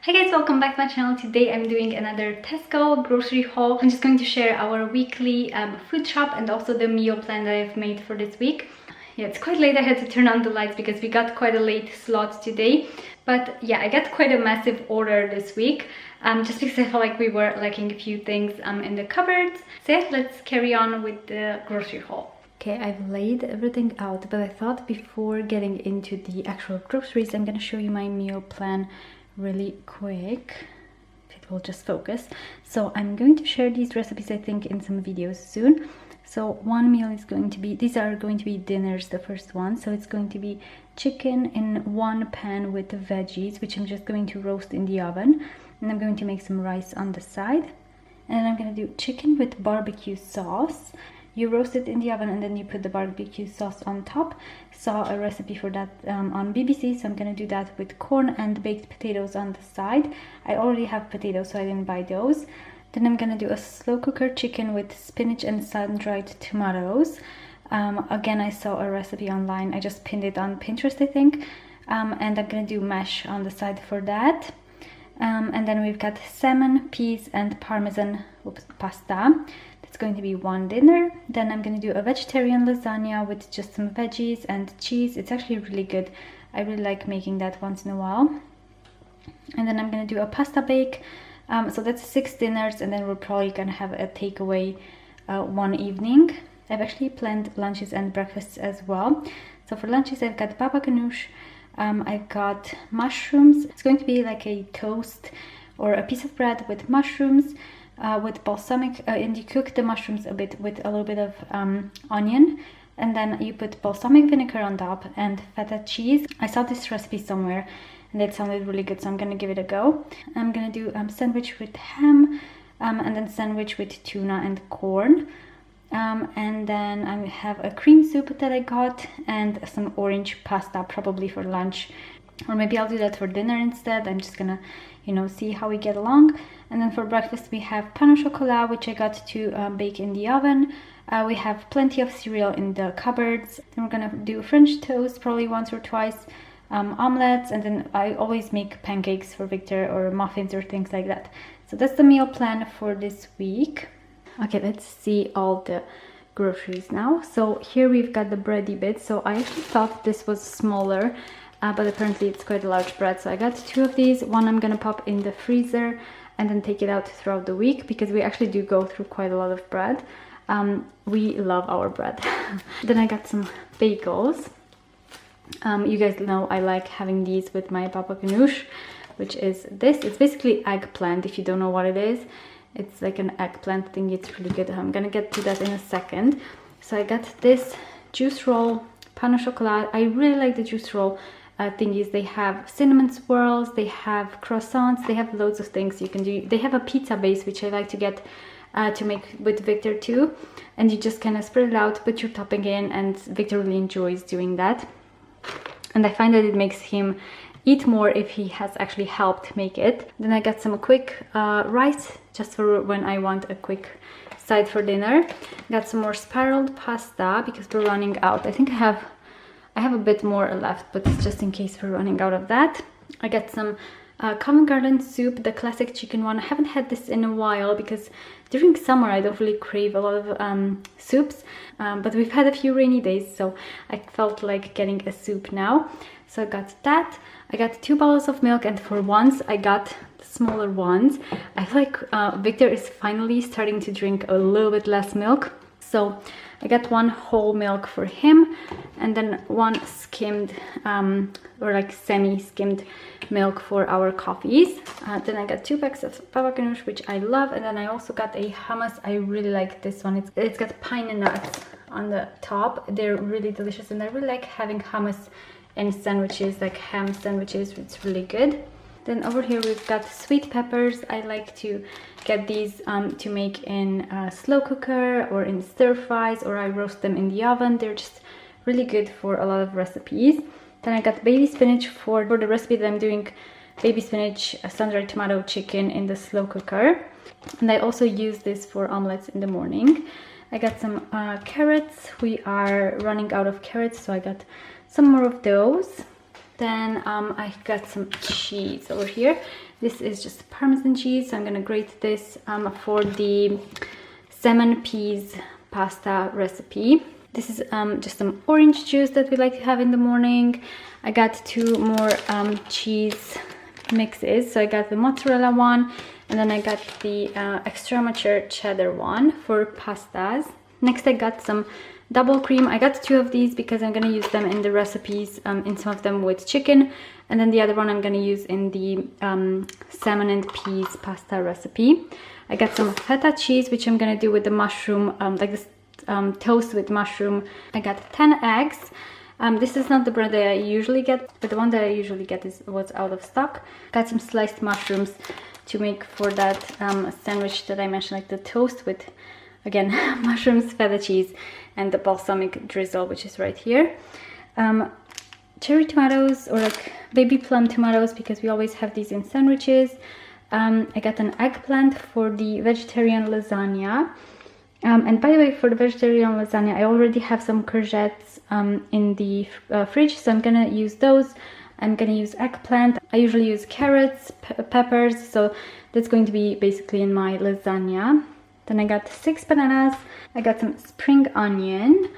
Hi guys, welcome back to my channel. Today I'm doing another Tesco grocery haul. I'm just going to share our weekly food shop and also the meal plan that I've made for this week. Yeah, it's quite late. I had to turn on the lights because we got quite a late slot today. But yeah, I got quite a massive order this week. Just because I felt like we were lacking a few things in the cupboards. So yeah, let's carry on with the grocery haul. Okay, I've laid everything out, but I thought before getting into the actual groceries, I'm gonna show you my meal plan really quick. It will just focus. So I'm going to share these recipes, I think, in some videos soon. So one meal is going to be, these are going to be dinners, the first one. So it's going to be chicken in one pan with the veggies, which I'm just going to roast in the oven. And I'm going to make some rice on the side. And then I'm going to do chicken with barbecue sauce. You roast it in the oven and then you put the barbecue sauce on top. Saw a recipe for that on BBC, so I'm gonna do that with corn and baked potatoes on the side. I already have potatoes, so I didn't buy those. Then I'm gonna do a slow cooker chicken with spinach and sun-dried tomatoes. Again, I saw a recipe online. I just pinned it on Pinterest, I think. And I'm gonna do mash on the side for that. And then we've got salmon, peas, and parmesan pasta. It's going to be one dinner. Then I'm going to do a vegetarian lasagna with just some veggies and cheese. It's actually really good. I really like making that once in a while. And then I'm going to do a pasta bake. So that's 6 dinners, and then we're probably going to have a takeaway one evening. I've actually planned lunches and breakfasts as well. So for lunches, I've got baba ganoush. I've got mushrooms. It's going to be like a toast or a piece of bread with mushrooms. With balsamic, and you cook the mushrooms a bit with a little bit of onion, and then you put balsamic vinegar on top and feta cheese. I saw this recipe somewhere and it sounded really good, so I'm gonna give it a go. I'm gonna do sandwich with ham, and then sandwich with tuna and corn, and then I have a cream soup that I got and some orange pasta, probably for lunch, or maybe I'll do that for dinner instead. I'm just gonna, see how we get along. And then for breakfast we have pain au chocolat, which I got to bake in the oven. We have plenty of cereal in the cupboards. Then we're gonna do French toast probably once or twice, omelets, and then I always make pancakes for Victor or muffins or things like that. So that's the meal plan for this week. Okay, let's see all the groceries now. So here we've got the bready bits. So I actually thought this was smaller, but apparently it's quite a large bread. So I got 2 of these. One I'm gonna pop in the freezer and then take it out throughout the week, because we actually do go through quite a lot of bread. We love our bread. Then I got some bagels. You guys know I like having these with my baba ganoush, which is this. It's basically eggplant, if you don't know what it is. It's like an eggplant thing. It's really good. I'm gonna get to that in a second. So I got this juice roll, pain au chocolat. I really like the juice roll thingies. They have cinnamon swirls, they have croissants, they have loads of things you can do. They have a pizza base, which I like to get to make with Victor too, and you just kind of spread it out, put your topping in, and Victor really enjoys doing that. And I find that it makes him eat more if he has actually helped make it. Then I got some quick rice, just for when I want a quick side for dinner. Got some more spiraled pasta because we're running out. I think I have a bit more left, but it's just in case we're running out of that. I got some Covent Garden soup, the classic chicken one. I haven't had this in a while because during summer I don't really crave a lot of soups, but we've had a few rainy days, so I felt like getting a soup now. So I got that. I got 2 bottles of milk, and for once I got the smaller ones. I feel like Victor is finally starting to drink a little bit less milk. So I got 1 whole milk for him, and then 1 skimmed or like semi-skimmed milk for our coffees. Then I got 2 packs of baba ganoush, which I love, and then I also got a hummus. I really like this one. It's got pine nuts on the top. They're really delicious, and I really like having hummus in sandwiches, like ham sandwiches. It's really good. Then over here we've got sweet peppers. I like to get these to make in a slow cooker or in stir fries, or I roast them in the oven. They're just really good for a lot of recipes. Then I got baby spinach for the recipe that I'm doing, baby spinach, sun-dried tomato chicken in the slow cooker. And I also use this for omelets in the morning. I got some carrots. We are running out of carrots, so I got some more of those. Then I got some cheese over here. This is just Parmesan cheese, so I'm gonna grate this for the salmon peas pasta recipe. This is just some orange juice that we like to have in the morning. I got 2 more cheese mixes. So I got the mozzarella one, and then I got the extra mature cheddar one for pastas. Next I got some double cream. I got 2 of these because I'm gonna use them in the recipes, in some of them with chicken, and then the other one I'm gonna use in the salmon and peas pasta recipe. I got some feta cheese, which I'm gonna do with the mushroom, like this toast with mushroom. I got 10 eggs. This is not the bread that I usually get, but the one that I usually get was out of stock. Got some sliced mushrooms to make for that sandwich that I mentioned, like the toast with, again, mushrooms, feta cheese, and the balsamic drizzle, which is right here. Cherry tomatoes, or like baby plum tomatoes, because we always have these in sandwiches. I got an eggplant for the vegetarian lasagna. And by the way, for the vegetarian lasagna, I already have some courgettes in the fridge, so I'm gonna use those. I'm gonna use eggplant. I usually use carrots, peppers, so that's going to be basically in my lasagna. Then I got 6 bananas. I got some spring onion.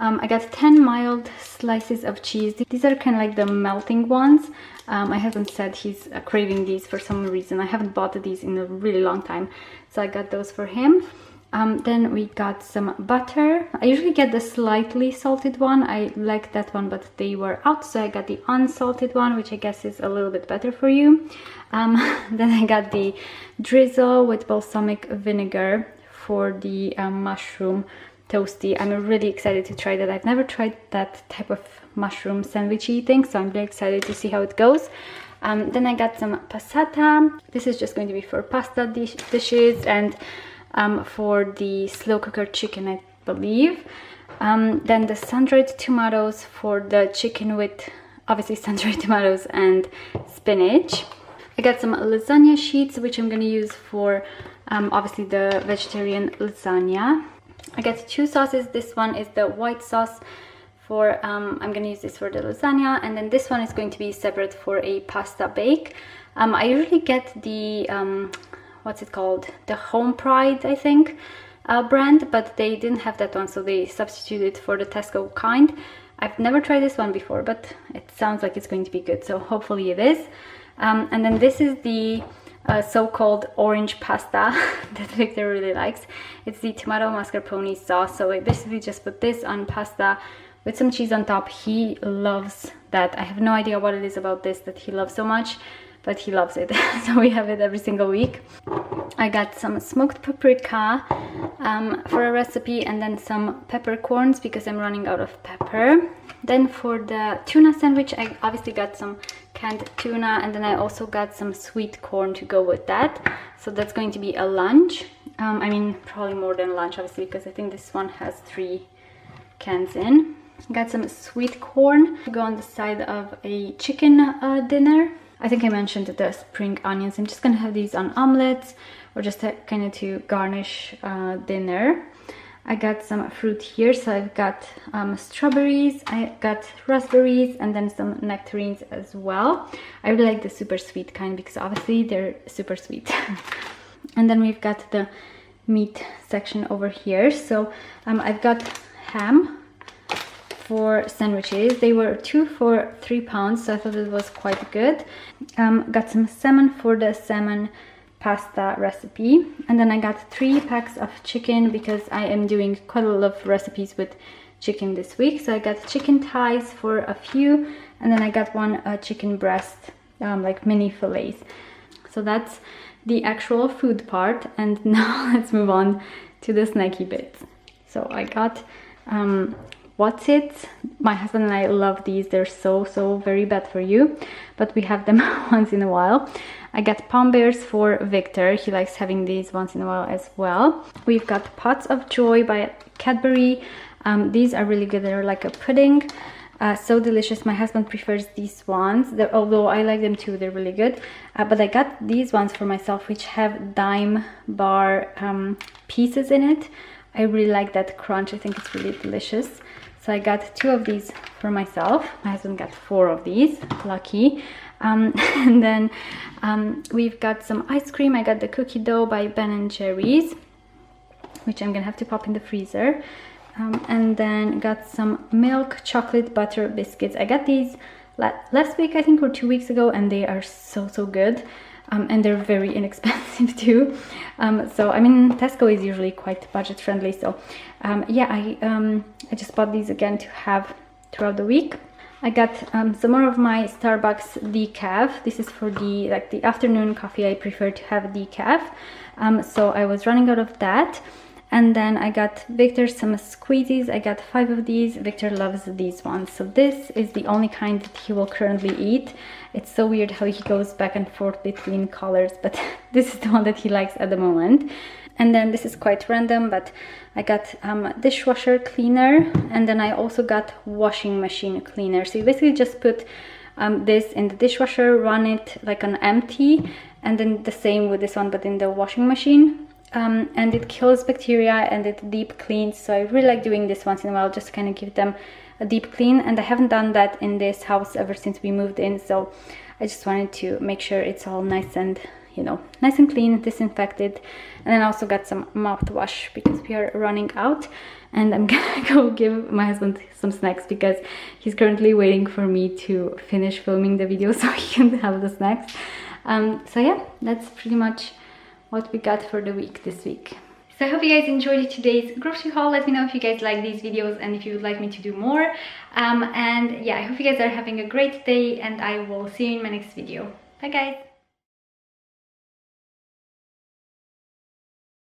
I got 10 mild slices of cheese. These are kind of like the melting ones. My husband said he's craving these for some reason. I haven't bought these in a really long time, so I got those for him. Then we got some butter. I usually get the slightly salted one. I like that one, but they were out, so I got the unsalted one, which I guess is a little bit better for you. Then I got the drizzle with balsamic vinegar for the mushroom toasty. I'm really excited to try that. I've never tried that type of mushroom sandwichy thing, so I'm really excited to see how it goes. Then I got some passata. This is just going to be for pasta dishes and for the slow cooker chicken, I believe. Then the sun-dried tomatoes for the chicken with obviously sun-dried tomatoes and spinach. I got some lasagna sheets, which I'm going to use for obviously the vegetarian lasagna. I got 2 sauces. This one is the white sauce for, I'm going to use this for the lasagna, and then this one is going to be separate for a pasta bake. I usually get the what's it called, the Home Pride, I think, brand, but they didn't have that one, so they substituted for the Tesco kind. I've never tried this one before, but it sounds like it's going to be good, so hopefully it is. And then this is the so-called orange pasta that Victor really likes. It's the tomato mascarpone sauce, so I basically just put this on pasta with some cheese on top. He loves that. I have no idea what it is about this that he loves so much, but he loves it. So we have it every single week. I got some smoked paprika for a recipe, and then some peppercorns because I'm running out of pepper. Then for the tuna sandwich, I obviously got some canned tuna, and then I also got some sweet corn to go with that. So that's going to be a lunch. I mean, probably more than lunch, obviously, because I think this one has 3 cans in. Got some sweet corn to go on the side of a chicken dinner. I think I mentioned the spring onions. I'm just gonna have these on omelets or just kind of to garnish dinner. I got some fruit here, so I've got strawberries, I got raspberries, and then some nectarines as well. I really like the super sweet kind because obviously they're super sweet. And then we've got the meat section over here. So I've got ham for sandwiches. They were 2 for £3, so I thought it was quite good. Got some salmon for the salmon pasta recipe, and then I got 3 packs of chicken because I am doing quite a lot of recipes with chicken this week. So I got chicken thighs for a few, and then I got 1 chicken breast, like mini fillets. So that's the actual food part, and now let's move on to the snacky bits. So I got what's it? My husband and I love these. They're so very bad for you, but we have them once in a while. I got Palm Bears for Victor. He likes having these once in a while as well. We've got Pots of Joy by Cadbury. These are really good. They're like a pudding. So delicious. My husband prefers these ones, although I like them too. They're really good. But I got these ones for myself, which have dime bar pieces in it. I really like that crunch. I think it's really delicious. So I got 2 of these for myself. My husband got 4 of these. Lucky. And then we've got some ice cream. I got the cookie dough by Ben & Jerry's, which I'm gonna have to pop in the freezer. And then got some milk chocolate butter biscuits. I got these last week, I think, or 2 weeks ago, and they are so good. And they're very inexpensive too. So I mean, Tesco is usually quite budget friendly. So yeah, I just bought these again to have throughout the week. I got some more of my Starbucks decaf. This is for the afternoon coffee. I prefer to have decaf. So I was running out of that. And then I got Victor some squeezies. I got 5 of these. Victor loves these ones. So this is the only kind that he will currently eat. It's so weird how he goes back and forth between colors, but this is the one that he likes at the moment. And then this is quite random, but I got dishwasher cleaner, and then I also got washing machine cleaner. So you basically just put this in the dishwasher, run it like on empty, and then the same with this one, but in the washing machine. And it kills bacteria and it deep cleans. So I really like doing this once in a while, just kind of give them a deep clean. And I haven't done that in this house ever since we moved in. So I just wanted to make sure it's all nice and, you know, nice and clean, disinfected. And then I also got some mouthwash because we are running out. And I'm gonna go give my husband some snacks because he's currently waiting for me to finish filming the video so he can have the snacks. So yeah, that's pretty much what we got for the week this week. So I hope you guys enjoyed today's grocery haul. Let me know if you guys like these videos and if you would like me to do more. And yeah, I hope you guys are having a great day, and I will see you in my next video. Bye guys!